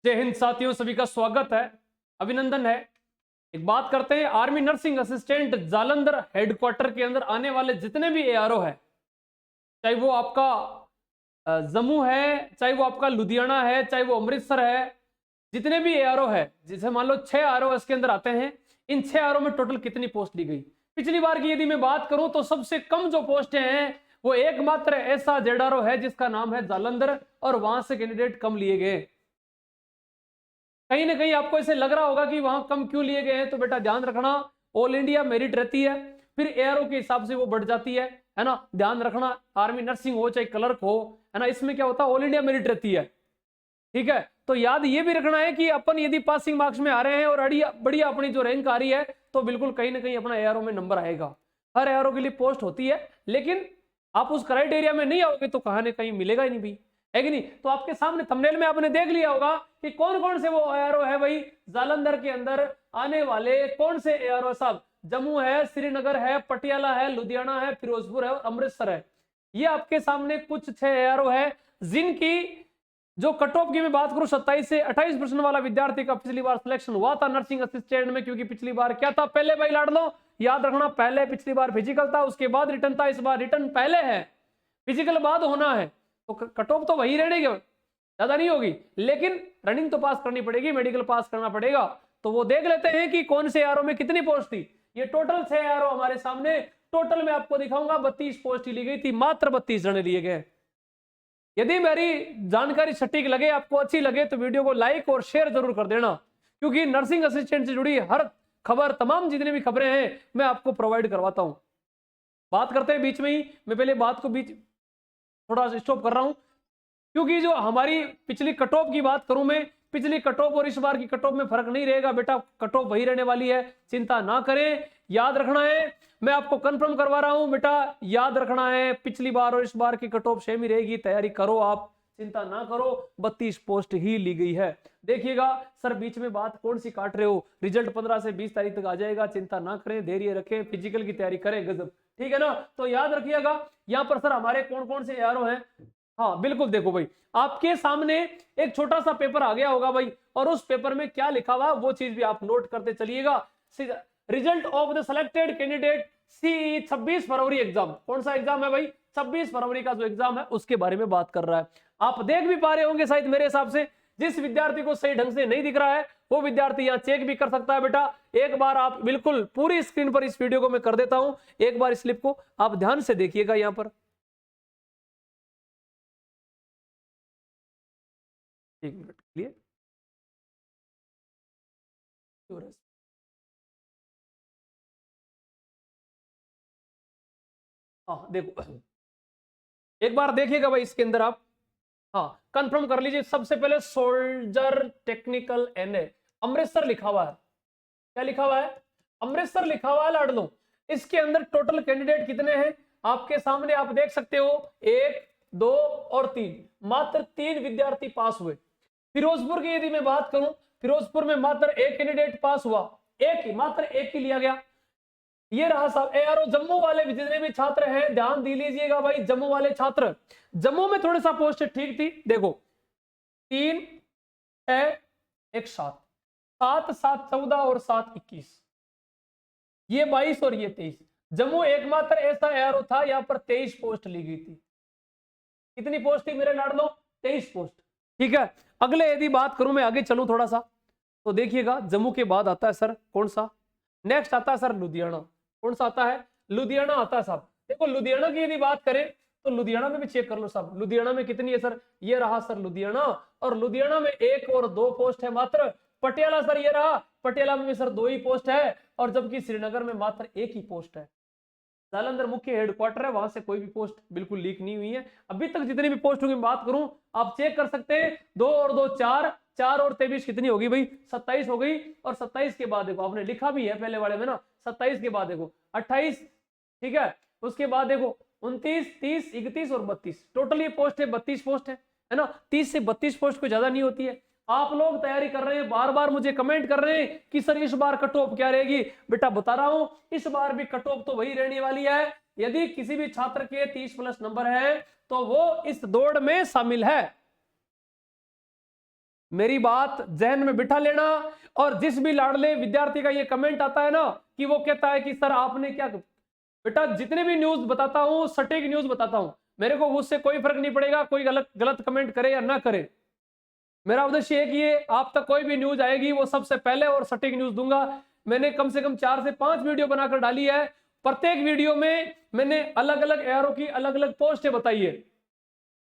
जय हिंद साथियों, सभी का स्वागत है, अभिनंदन है। एक बात करते हैं, army nursing assistant Jalandhar headquarter के अंदर आने वाले जितने भी एआरओ है, चाहे वो आपका जम्मू है, चाहे वो आपका लुधियाना है, चाहे वो अमृतसर है, जितने भी एआरओ है, जैसे मान लो 6 आरओ इसके अंदर आते हैं, इन 6 आरओ में टोटल कितनी पोस्ट ली गई? पिछली बार की यदि मैं बात करूं तो सबसे कम जो पोस्टें हैं वो एकमात्र ऐसा जेडआरओ है जिसका नाम है जालंधर, और वहां से कैंडिडेट कम लिए गए। कहीं ना कहीं आपको ऐसे लग रहा होगा कि वहां कम क्यों लिए गए हैं, तो बेटा ध्यान रखना, ऑल इंडिया मेरिट रहती है, फिर एआरओ के हिसाब से वो बढ़ जाती है ना। ध्यान रखना, आर्मी नर्सिंग हो चाहे क्लर्क हो, है ना, इसमें क्या होता है, ऑल इंडिया मेरिट रहती है। ठीक है, तो याद ये भी रखना है कि अपन यदि पासिंग मार्क्स में आ रहे हैं और बढ़िया अपनी जो रैंक आ रही है, तो बिल्कुल कहीं ना कहीं अपना एआरओ में नंबर आएगा। हर एआरओ के लिए पोस्ट होती है, लेकिन आप उस क्राइटेरिया में नहीं आओगे तो कहीं ना कहीं मिलेगा ही नहीं भी, है कि नहीं। तो आपके सामने थंबनेल में आपने देख लिया होगा कि कौन कौन से वो एआरओ है भाई जालंधर के अंदर आने वाले, कौन से एआरओ साहब। जम्मू है, श्रीनगर है, पटियाला है, लुधियाना है, फिरोजपुर है और अमृतसर है। ये आपके सामने कुछ 6 एआरओ है जिनकी जो कट ऑफ की मैं बात करूं 27 से 28% वाला विद्यार्थी का पिछली बार सिलेक्शन हुआ था नर्सिंग असिस्टेंट में। क्योंकि पिछली बार क्या था, पहले भाई लाड़ लो, याद रखना, पहले पिछली बार फिजिकल था, उसके बाद रिटर्न था, इस बार रिटर्न पहले है, फिजिकल बाद होना है, तो कट ऑफ तो वही रहेगी, ज्यादा नहीं होगी, लेकिन रनिंग तो पास करनी पड़ेगी, मेडिकल पास करना पड़ेगा। तो वो देख लेते हैं कि कौन से आरओ में कितनी पोस्ट थी। ये टोटल 6 आरओ हमारे सामने, टोटल में आपको दिखाऊंगा 32 पोस्ट ही ली गई थी, मात्र 32 जने लिए गए। यदि मेरी जानकारी सटीक लगे, आपको अच्छी लगे, तो वीडियो को लाइक और शेयर जरूर कर देना, क्योंकि नर्सिंग असिस्टेंट से जुड़ी हर खबर, तमाम जितनी भी खबरें हैं, मैं आपको प्रोवाइड करवाता हूं। बात करते हैं बीच में ही, मैं पहले बात को बीच थोड़ा स्टॉप कर रहा हूं, क्योंकि जो हमारी पिछली कट ऑफ की बात करूं मैं, पिछली कट ऑफ और इस बार की कट ऑफ में फर्क नहीं रहेगा बेटा, कट ऑफ वही रहने वाली है, चिंता ना करें। याद रखना है, मैं आपको कंफर्म करवा रहा हूं बेटा, याद रखना है, पिछली बार और इस बार की कट ऑफ सेम ही रहेगी, तैयारी करो आप, चिंता ना करो। 32 पोस्ट ही ली गई है। देखिएगा सर, बीच में बात कौन सी काट रहे हो, रिजल्ट 15 से 20 तारीख तक आ जाएगा, चिंता ना करें, धैर्य रखें, फिजिकल की तैयारी करें, गजब, ठीक है ना। तो याद रखिएगा, यहाँ पर सर हमारे कौन कौन से एआरओ हैं। हाँ बिल्कुल, देखो भाई, आपके सामने एक छोटा सा पेपर आ गया होगा भाई, और उस पेपर में क्या लिखा हुआ वो चीज भी आप नोट करते चलिएगा। Result of the selected candidate C 26 फरवरी एग्जाम। कौन सा एग्जाम है भाई? 26 फरवरी का जो एग्जाम है उसके बारे में बात कर रहा है। आप देख भी पा रहे होंगे शायद मेरे हिसाब से, जिस विद्यार्थी को सही ढंग से नहीं दिख रहा है वो विद्यार्थी यहाँ चेक भी कर सकता है बेटा। एक बार आप बिल्कुल पूरी स्क्रीन पर इस वीडियो को मैं कर देता हूं, एक बार इस स्लिप को आप ध्यान से देखिएगा। यहाँ पर एक मिनट के लिए, हाँ देखो, एक बार देखिएगा भाई इसके अंदर आप, हाँ कंफर्म कर लीजिए। सबसे पहले सोल्जर टेक्निकल एनए अमृतसर लिखा हुआ है। क्या लिखा हुआ है? अमृतसर लिखा हुआ है लाड़ लो। इसके अंदर टोटल कैंडिडेट कितने हैं आपके सामने, आप देख सकते हो, 1 2 और 3, मात्र 3 विद्यार्थी पास हुए। फिरोजपुर की यदि मैं बात करूं, फिरोजपुर में मात्र 1 कैंडिडेट पास हुआ, एक ही, मात्र एक ही लिया गया। ये रहा साहब एआरओ जम्मू वाले जितने भी छात्र हैं, ध्यान दी लीजिएगा भाई, जम्मू वाले छात्र, जम्मू में थोड़ी सा पोस्ट ठीक थी। देखो 3 6 1 7, 7 7 14 और 7 21, ये 22 और ये 23। जम्मू एकमात्र ऐसा एआरओ था यहाँ पर 23 पोस्ट ली गई थी। कितनी पोस्ट थी मेरे लाडलो? 23 पोस्ट। ठीक है, अगले यदि बात करूं मैं, आगे चलूं थोड़ा सा, तो देखिएगा जम्मू के बाद आता है सर कौन सा, नेक्स्ट आता है सर लुधियाना। कौन सा आता है? लुधियाना आता है साहब। देखो लुधियाना की यदि बात करें तो लुधियाना में भी चेक कर लो साहब, लुधियाना में कितनी है सर, ये रहा सर लुधियाना, और लुधियाना में 1 और 2 पोस्ट है मात्र। पटियाला सर ये रहा, पटियाला में भी सर 2 ही पोस्ट है, और जबकि श्रीनगर में मात्र 1 ही पोस्ट है। जालंधर मुख्य हेडक्वार्टर है, वहां से कोई भी पोस्ट बिल्कुल लीक नहीं हुई है अभी तक। जितनी भी पोस्टों की बात करूं आप चेक कर सकते हैं, 2 और 2 4, 4 और 23 कितनी होगी भाई? 27 हो गई। और 27 के बाद देखो, आपने लिखा भी है पहले वाले में ना, 27 के बाद देखो 28, ठीक है, उसके बाद देखो 29 30 31 और 32, टोटल ये पोस्ट है 32 पोस्ट है ना। 30 से 32 पोस्ट कोई ज्यादा नहीं होती है। आप लोग तैयारी कर रहे हैं, बार बार मुझे कमेंट कर रहे हैं कि सर इस बार कट ऑफ क्या रहेगी। बेटा बता रहा हूं, इस बार भी कट ऑफ तो वही रहने वाली है। यदि किसी भी छात्र के 30+ नंबर है तो वो इस दौड़ में शामिल है। मेरी बात जहन में बिठा लेना। और जिस भी लाडले विद्यार्थी का ये कमेंट आता है ना कि वो कहता है कि सर आपने क्या, बेटा जितने भी न्यूज बताता हूं सटीक न्यूज बताता हूं, मेरे को उससे कोई फर्क नहीं पड़ेगा कोई गलत कमेंट करे या ना करे। मेरा उद्देश्य है कि ये आप तक कोई भी न्यूज आएगी वो सबसे पहले और सटीक न्यूज दूंगा। मैंने कम से कम 4 से 5 वीडियो बनाकर डाली है, प्रत्येक वीडियो में मैंने अलग अलग एआरओ की अलग अलग पोस्टें बताई है।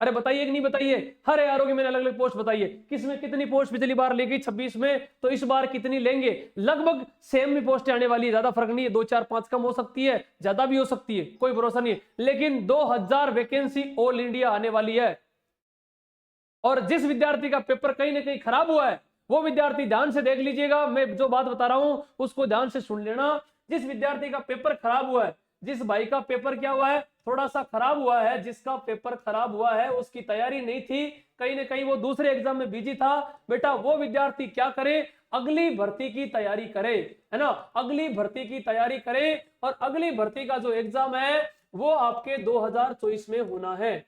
अरे बताइए कि नहीं बताइए, हर एआरओ की मैंने अलग अलग पोस्ट बताई है, किसमें कितनी पोस्ट पिछली बार लेगी 26 में, तो इस बार कितनी लेंगे। लगभग सेम भी पोस्टें आने वाली है, ज्यादा फर्क नहीं है, 2 4 5 कम हो सकती है, ज्यादा भी हो सकती है, कोई भरोसा नहीं है, लेकिन 2000 वैकेंसी ऑल इंडिया आने वाली है। और जिस विद्यार्थी का पेपर कहीं ना कहीं खराब हुआ है वो विद्यार्थी ध्यान से देख लीजिएगा, मैं जो बात बता रहा हूं उसको ध्यान से सुन लेना। जिस विद्यार्थी का पेपर खराब हुआ है, जिस भाई का पेपर क्या हुआ है, थोड़ा सा खराब हुआ है, जिसका पेपर खराब हुआ है उसकी तैयारी नहीं थी, कहीं ना कहीं वो दूसरे एग्जाम में बिजी था, बेटा वो विद्यार्थी क्या करे, अगली भर्ती की तैयारी करे, है ना, अगली भर्ती की तैयारी करे। और अगली भर्ती का जो एग्जाम है वो आपके 2024 में होना है।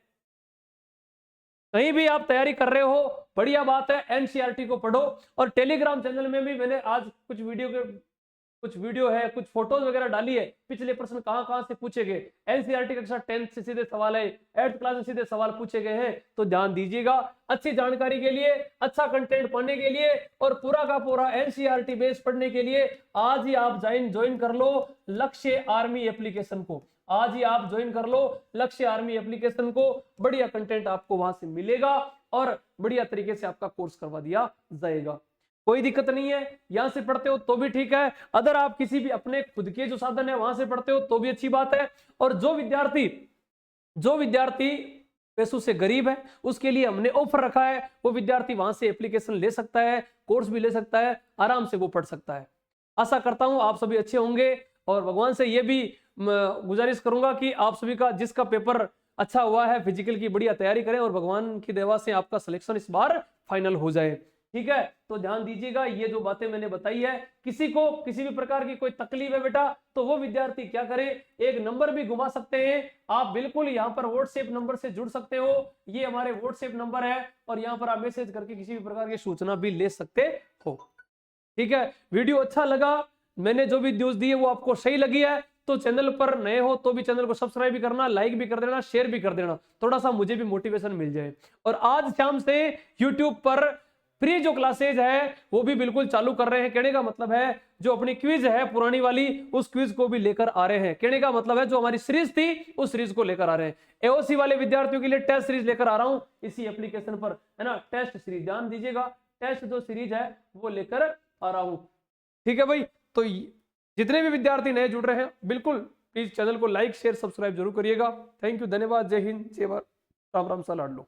कहीं भी आप तैयारी कर रहे हो बढ़िया बात है, एनसीईआरटी को पढ़ो। और टेलीग्राम चैनल में भी मैंने आज कुछ वीडियो है, कुछ फोटोज वगैरह डाली है, पिछले प्रश्न कहां से पूछे गए, एनसीईआरटी कक्षा 10th से सीधे सवाल है, 8th क्लास से सीधे सवाल पूछे गए हैं, तो ध्यान दीजिएगा। अच्छी जानकारी के लिए, अच्छा कंटेंट पढ़ने के लिए और पूरा का पूरा एनसीईआरटी बेस पढ़ने के लिए आज ही आप ज्वाइन कर लो लक्ष्य आर्मी एप्लीकेशन को, आज ही आप ज्वाइन कर लो लक्ष्य आर्मी एप्लीकेशन को। बढ़िया कंटेंट आपको वहां से मिलेगा और बढ़िया तरीके से आपका कोर्स करवा दिया जाएगा, कोई दिक्कत नहीं है। यहां से पढ़ते हो तो भी ठीक है, अगर आप किसी भी अपने खुद के जो साधन है वहां से पढ़ते हो तो भी अच्छी बात है। और जो विद्यार्थी पैसों से गरीब है उसके लिए हमने ऑफर रखा है, वो विद्यार्थी वहां से एप्लीकेशन ले सकता है, कोर्स भी ले सकता है, आराम से वो पढ़ सकता है। आशा करता हूं आप सभी अच्छे होंगे और भगवान से ये भी गुजारिश करूंगा कि आप सभी का जिसका पेपर अच्छा हुआ है फिजिकल की बढ़िया तैयारी करें और भगवान की दया से आपका सिलेक्शन इस बार फाइनल हो जाए, ठीक है। तो ध्यान दीजिएगा, ये जो बातें मैंने बताई है, किसी को किसी भी प्रकार की कोई तकलीफ है बेटा तो वो विद्यार्थी क्या करे, एक नंबर भी घुमा सकते हैं आप, बिल्कुल यहाँ पर व्हाट्सएप नंबर से जुड़ सकते हो, ये हमारे व्हाट्सएप नंबर है और यहाँ पर आप मैसेज करके किसी भी प्रकार की सूचना भी ले सकते हो, ठीक है। वीडियो अच्छा लगा, मैंने जो भी न्यूज दी है वो आपको सही लगी है तो चैनल पर नए हो तो भी चैनल को सब्सक्राइब भी करना, लाइक भी कर देना, शेयर भी कर देना, थोड़ा सा मुझे भी मोटिवेशन मिल जाए। और आज शाम से यूट्यूब पर फ्री जो क्लासेज है वो भी बिल्कुल चालू कर रहे हैं, कहने का मतलब है जो अपनी क्विज है पुरानी वाली उस क्विज को भी लेकर आ रहे हैं, कहने का मतलब है जो हमारी सीरीज थी उस सीरीज को लेकर आ रहे हैं। एओसी वाले विद्यार्थियों के लिए टेस्ट सीरीज लेकर आ रहा हूं इसी एप्लीकेशन पर, है ना, टेस्ट सीरीज, ध्यान दीजिएगा, टेस्ट जो सीरीज है वो लेकर आ रहा हूं, ठीक है भाई। तो जितने भी विद्यार्थी नए जुड़ रहे हैं बिल्कुल प्लीज चैनल को लाइक शेयर सब्सक्राइब जरूर करिएगा। थैंक यू, धन्यवाद, जय हिंद, जय भारत, राम राम सा लाडलो।